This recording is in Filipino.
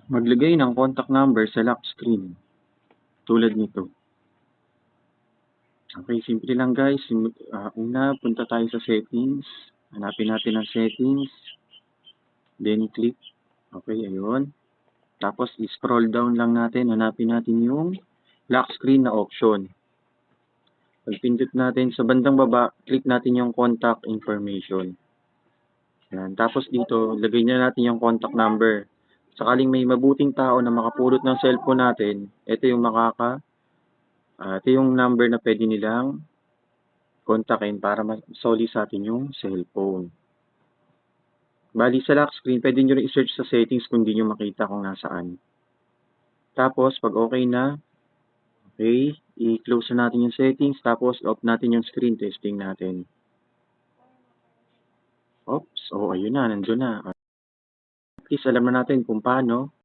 Maglagay ng contact number sa lock screen. Tulad nito. Okay, simple lang guys. Una, punta tayo sa settings. Hanapin natin ang settings. Then click. Okay, ayun. Tapos i-scroll down lang natin. Hanapin natin yung lock screen na option. Pag pindot natin sa bandang baba, click natin yung contact information. Yan. Tapos dito, lagay na natin yung contact number. Sakaling may mabuting tao na makapulot ng cellphone natin, ito yung ito yung number na pwede nilang kontakin para masoli sa atin yung cellphone. Bali sa lock screen, pwede nyo rin i-search sa settings kung di nyo makita kung nasaan. Tapos, pag okay na, okay, i-close na natin yung settings, tapos off natin yung screen testing natin. Oops, ayun na, nandun na. At least alam na natin kung paano